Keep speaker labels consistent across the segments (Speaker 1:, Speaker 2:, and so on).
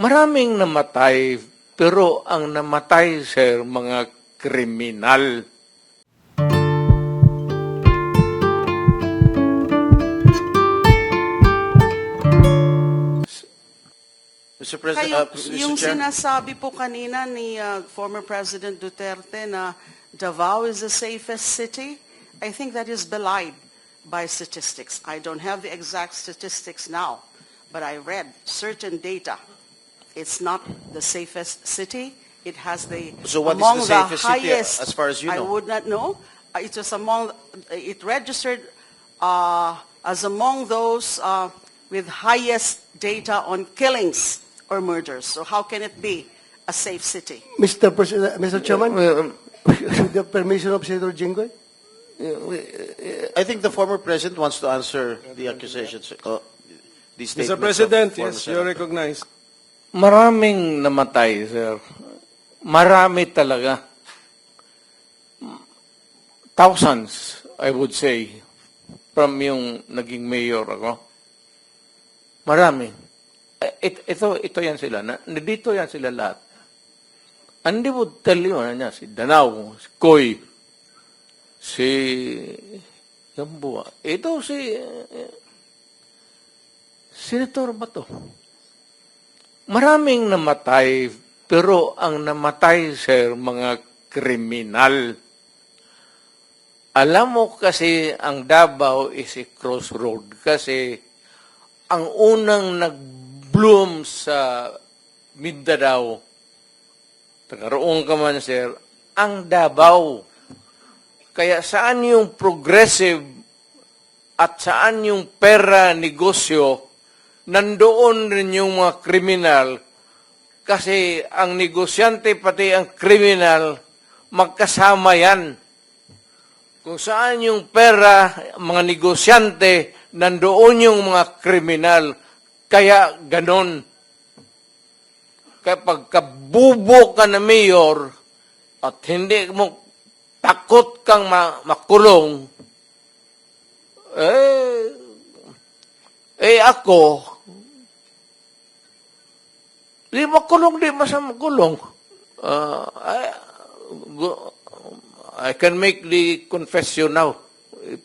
Speaker 1: Maraming namatay, pero ang namatay, sir, mga kriminal.
Speaker 2: Mr.
Speaker 3: Kayo,
Speaker 2: President,
Speaker 3: yung
Speaker 2: Mr. Chair.
Speaker 3: sinasabi po kanina ni former President Duterte na Davao is the safest city, I think that is belied by statistics. I don't have the exact statistics now, but I read certain data. It's not the safest city. It has the
Speaker 2: So what is
Speaker 3: among
Speaker 2: the safest city,
Speaker 3: highest,
Speaker 2: as far as you
Speaker 3: I
Speaker 2: know?
Speaker 3: would not know. It was among, it registered as among those with highest data on killings or murders. So how can it be a safe city?
Speaker 4: Mr. Mr. Chairman, with the permission of Senator Jinggoy?
Speaker 2: I think the former president wants to answer the accusations. The statements
Speaker 5: Mr.
Speaker 2: of
Speaker 5: President,
Speaker 2: the former
Speaker 5: yes, you're
Speaker 2: senator.
Speaker 5: recognized.
Speaker 1: Maraming namatay, sir. Marami talaga. Thousands, I would say, from yung naging mayor ako. Marami. Ito yan sila. Dito yan sila lahat. And they would tell you, si Danao, si Koy, si Yambua. Ito si Senator Bato. Maraming namatay, pero ang namatay, sir, mga kriminal. Alam mo kasi ang Davao is a crossroad kasi ang unang nag-bloom sa Mindanao, tagaroon ka man, sir, ang Davao. Kaya saan yung progressive at saan yung pera negosyo, nandoon rin yung mga kriminal kasi ang negosyante pati ang kriminal magkasama yan. Kung saan yung pera, mga negosyante, nandoon yung mga kriminal. Kaya ganon. Kaya pagkabubo ka na mayor at hindi mo takot kang makulong, ako, di makulong, di masama makulong. I can make the confession now,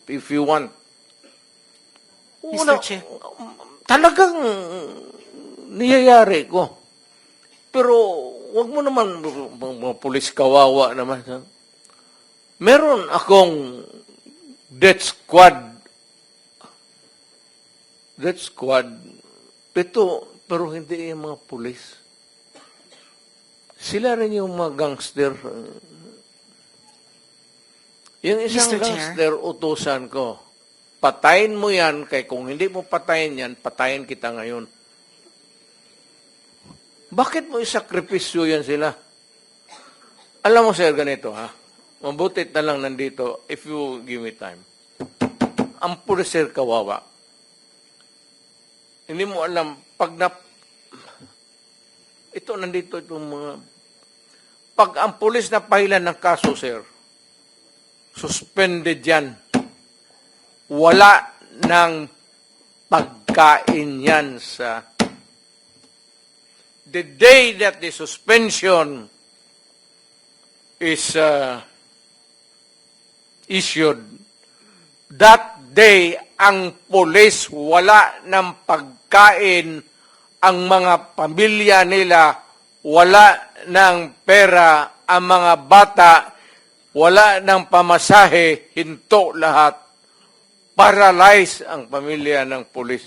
Speaker 1: if you want.
Speaker 3: Mr. Chair.
Speaker 1: Talagang niyayari ko. Pero, wag mo naman, mga pulis kawawa naman. Meron akong death squad. Death squad. Pero hindi yung mga pulis. Sila rin yung mga gangster. Yung isang
Speaker 3: Mr. Chair.
Speaker 1: gangster, utusan ko. Patayin mo yan, kaya kung hindi mo patayin yan, patayin kita ngayon. Bakit mo isakripisyo yan sila? Alam mo, sir, ganito, ha? Mabutit na lang nandito, if you give me time. Ang pulis, sir, kawawa. Hindi mo alam, ito, nandito itong mga, pag ang pulis na pahilan ng kaso, sir, suspended yan. Wala ng pagkain yan sa the day that the suspension is issued, that day, ang pulis wala ng pagkain, ang mga pamilya nila wala ng pera, ang mga bata wala ng pamasahe, hinto lahat. Paralyze ang pamilya ng pulis.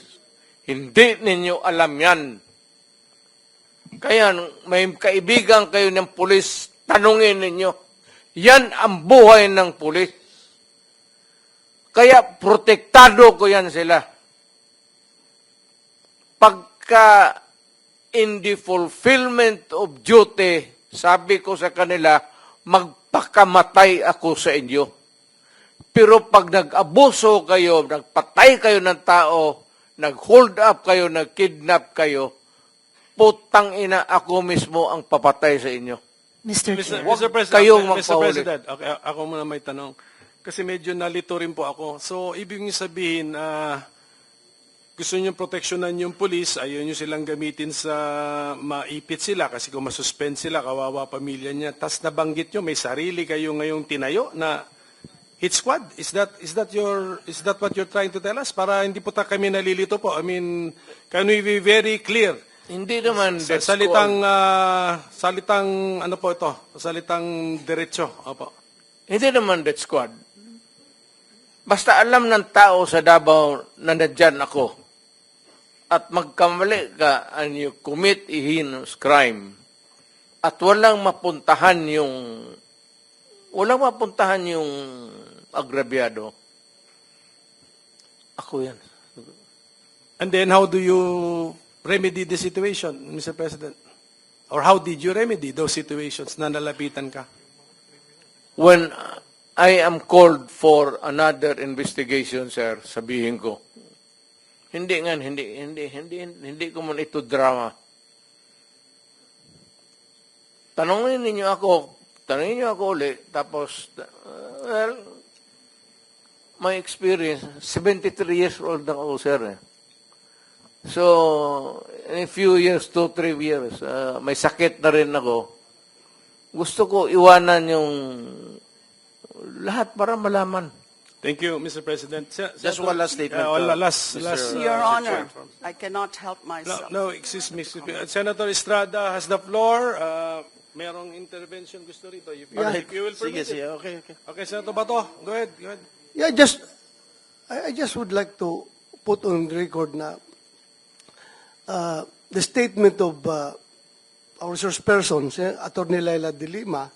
Speaker 1: Hindi ninyo alam yan. Kaya may kaibigan kayo ng pulis, tanungin ninyo. Yan ang buhay ng pulis. Kaya protektado ko yan sila. Pagka in the fulfillment of duty, sabi ko sa kanila, magpakamatay ako sa inyo. Pero pag nag-abuso kayo, nagpatay kayo ng tao, nag-hold up kayo, nag-kidnap kayo, putang ina, ako mismo ang papatay sa inyo.
Speaker 3: Mr. Chair.
Speaker 5: Mr. President,
Speaker 1: kayong
Speaker 5: Mr.
Speaker 1: magpahuli.
Speaker 5: President, okay, ako muna may tanong. Kasi medyo nalito rin po ako. So, ibig niyo sabihin, gusto nyo proteksyonan yung pulis, ayaw nyo silang gamitin sa maipit sila kasi kung masuspend sila, kawawa pamilya niya. Tas nabanggit nyo, may sarili kayo ngayong tinayo na hit squad. Is that what you're trying to tell us? Para hindi po kami nalilito po. I mean, can we be very clear?
Speaker 1: Hindi naman death
Speaker 5: Salitang,
Speaker 1: squad.
Speaker 5: salitang, ano po ito? Salitang diretso. Opo.
Speaker 1: Hindi naman death squad. Basta alam ng tao sa Davao na nandyan ako at magkamali ka and you commit a heinous crime at walang mapuntahan yung agrabyado, ako yan.
Speaker 5: And then how do you remedy the situation, Mr. President? Or how did you remedy those situations na nalapitan ka?
Speaker 1: When I am called for another investigation, sir, sabihin ko, hindi ko man ito drama. Tanungin niyo ako ulit, tapos, well, my experience, 73 years old na ako, sir. So, in a few years, 2-3 years, may sakit na rin ako. Gusto ko iwanan yung lahat para malaman.
Speaker 5: Thank you, Mr. President.
Speaker 2: Just one last statement.
Speaker 5: Last.
Speaker 3: Your Honor, I cannot help myself.
Speaker 5: No, excuse me. Senator Estrada has the floor. Merong intervention gusto rito. If you will
Speaker 2: Sige,
Speaker 5: permit
Speaker 2: sige.
Speaker 5: it.
Speaker 2: Okay.
Speaker 5: Okay, Senator Bato, go ahead.
Speaker 4: Yeah, I just would like to put on record na the statement of our resource person, Attorney Laila de Lima,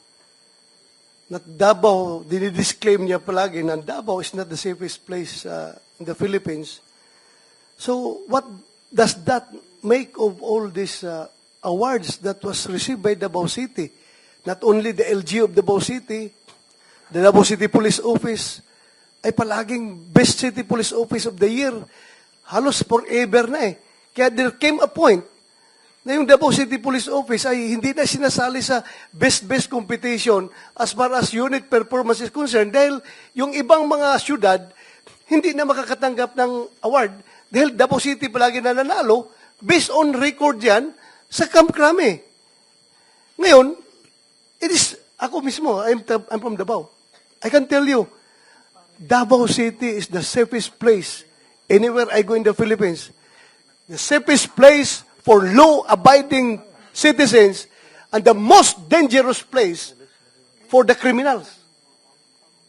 Speaker 4: na Davao, dinidisclaim niya palagi na Davao is not the safest place in the Philippines. So what does that make of all these awards that was received by Davao City? Not only the LG of Davao City, the Davao City Police Office, ay palaging Best City Police Office of the Year. Halos forever na eh. Kaya there came a point na yung Davao City Police Office ay hindi na sinasali sa best competition as far as unit performance is concerned dahil yung ibang mga syudad hindi na makakatanggap ng award dahil Davao City palagi na nanalo based on record yan sa Camp Crame. Ngayon, it is, ako mismo, I'm from Davao. I can tell you, Davao City is the safest place anywhere I go in the Philippines. The safest place for law-abiding citizens and the most dangerous place for the criminals.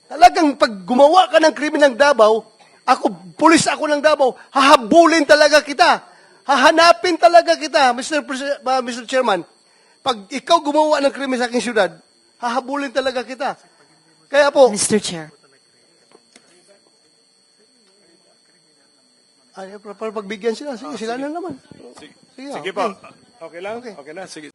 Speaker 4: Talagang pag gumawa ka ng krimen ng Davao, pulis ako ng Davao, hahabulin talaga kita. Hahanapin talaga kita, Mr. Chairman. Pag ikaw gumawa ng krimen sa aking syudad, hahabulin talaga kita. Kaya po,
Speaker 6: Mr. Chair.
Speaker 4: para pagbigyan sila, sige, sila na naman.
Speaker 5: Sige po. Okay lang? Okay na. Sige.